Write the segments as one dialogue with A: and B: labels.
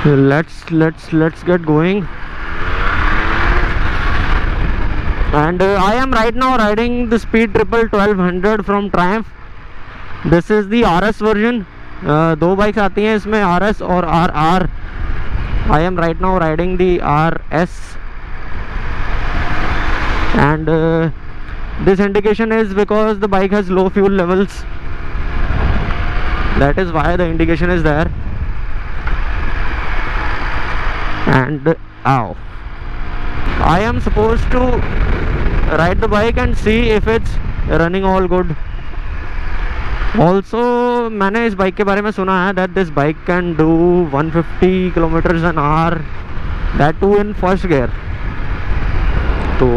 A: Let's get going. And I am right now riding the Speed Triple 1200 from Triumph. This is the RS version. दो bikes आती हैं इसमें, RS और RR. I am right now riding the RS, and this indication is because the bike has low fuel levels. That is why the indication is there. And ow, I am supposed to ride the bike and see if it's running all good. Also, मैंने इस bike के बारे में सुना है that this bike can do 150 kilometers an hour, that too in first gear. तो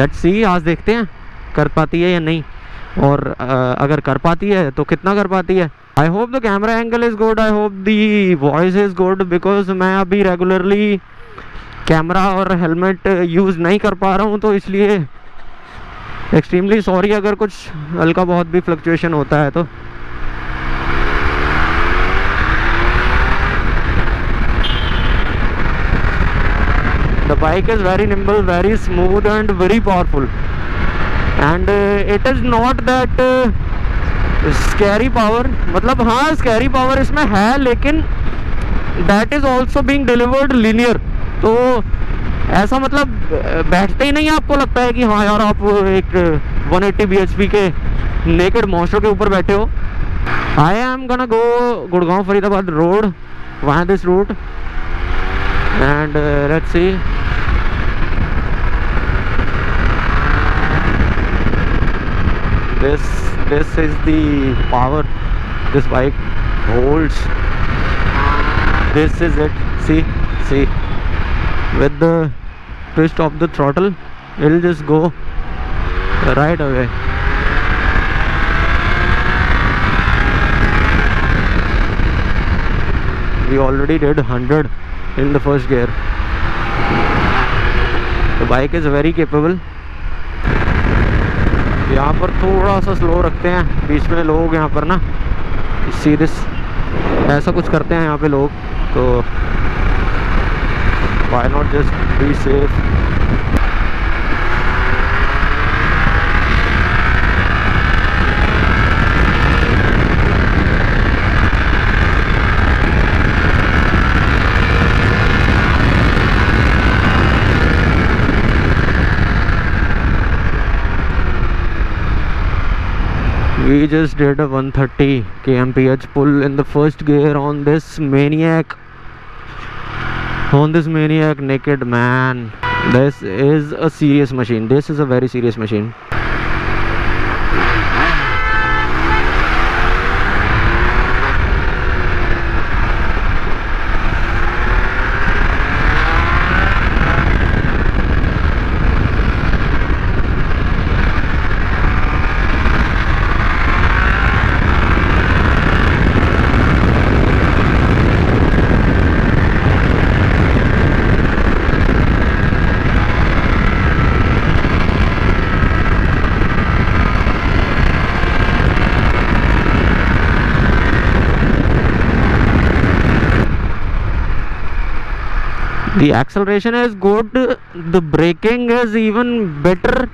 A: let's see, आज देखते हैं कर पाती है या नहीं, और अगर कर पाती है तो कितना कर पाती है. I hope the camera angle is good, I hope the voice is good, because मैं अभी रेगुलरली कैमरा और हेलमेट यूज़ नहीं कर पा रहा हूँ, तो इसलिए एक्सट्रीमली सॉरी अगर कुछ हल्का बहुत भी फ्लक्चुएशन होता है तो. The bike is very nimble, very smooth and very powerful, and it is not that scary power. मतलब हाँ, स्कैरी पावर इसमें है, लेकिन that is also being delivered linear. तो ऐसा मतलब बैठते ही नहीं आपको लगता है कि हाँ यार आप एक 180 bhp के नेकेड मॉन्स्टर के ऊपर बैठे हो. I am gonna go Gurgaon Faridabad road, वहाँ this route, and let's see. This is the power this bike holds. This is it. See, with the twist of the throttle, it'll just go right away. We already did 100 in the first gear. The bike is very capable. यहाँ पर थोड़ा सा slow रखते हैं, बीच में लोग यहाँ पर ना सीरियस ऐसा कुछ करते हैं यहाँ पे लोग, तो why not just be safe. We just did a 130 kmph pull in the first gear on this maniac naked man. This is a serious machine. This is a very serious machine. The acceleration is good, the braking is even better.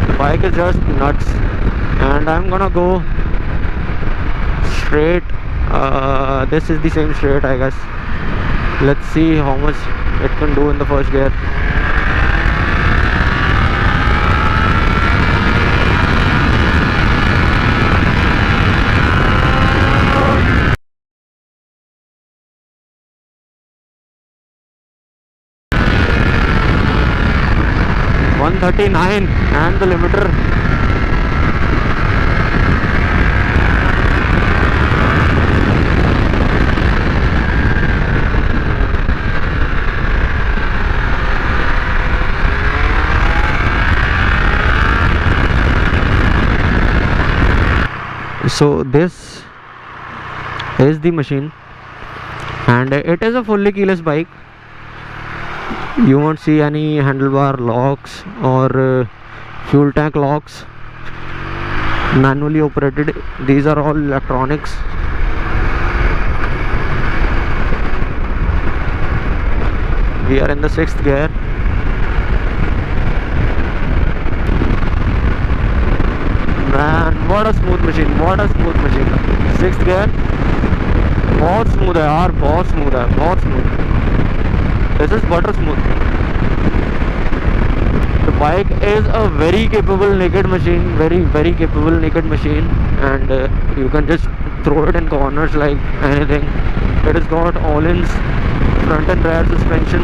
A: The bike is just nuts, and I'm gonna go straight. This is the same straight, I guess. Let's see how much it can do in the first gear. $139 and the limiter. So this is the machine. and it is a fully keyless bike. You won't see any handlebar locks or fuel tank locks, manually operated. These are all electronics. We are in the 6th gear. Man, what a smooth machine, what a smooth machine. 6th gear, बहुत smooth है यार, बहुत smooth है, बहुत smooth. This is butter smooth. The bike is a very capable naked machine, very capable naked machine, and you can just throw it in corners like anything. It has got all-ins, front and rear suspension,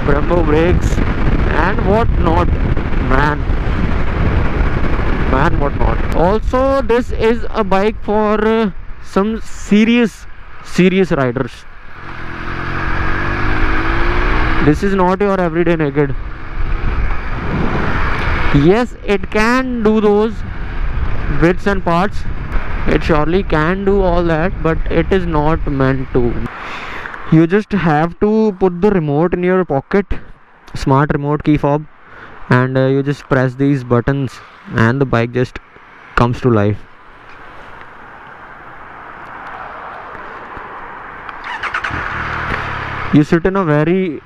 A: Brembo brakes, and what not. Man, what not. Also, this is a bike for some serious riders. This is not your everyday naked. Yes, it can do those bits and parts. It surely can do all that, but it is not meant to. You just have to put the remote in your pocket, smart remote key fob, and you just press these buttons and the bike just comes to life. You sit in a very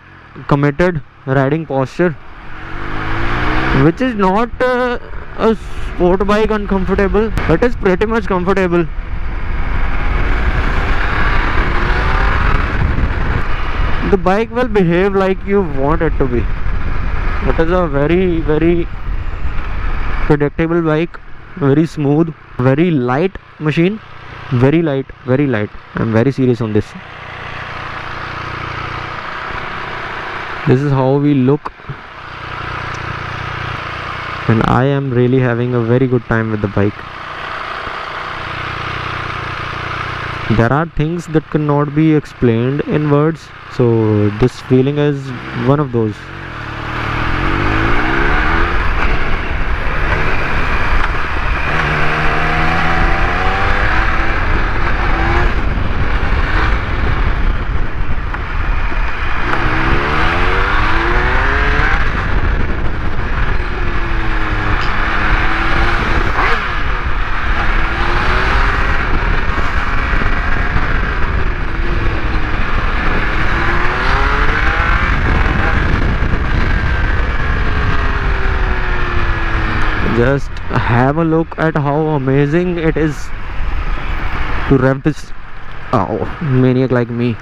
A: committed riding posture, which is not a sport bike uncomfortable. It is pretty much comfortable. The bike will behave like you want it to be. It is a very predictable bike, very smooth, very light machine, very light. I'm very serious on this. This is how we look, and I am really having a very good time with the bike. There are things that cannot be explained in words, so this feeling is one of those. Just have a look at how amazing it is to rev this maniac like me.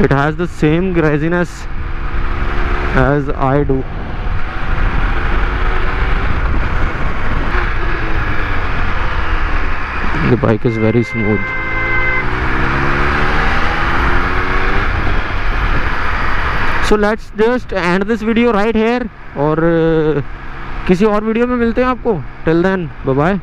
A: It has the same graziness as I do. The bike is very smooth. So let's just end this video right here, और किसी और video में मिलते हैं आपको. Till then, bye bye.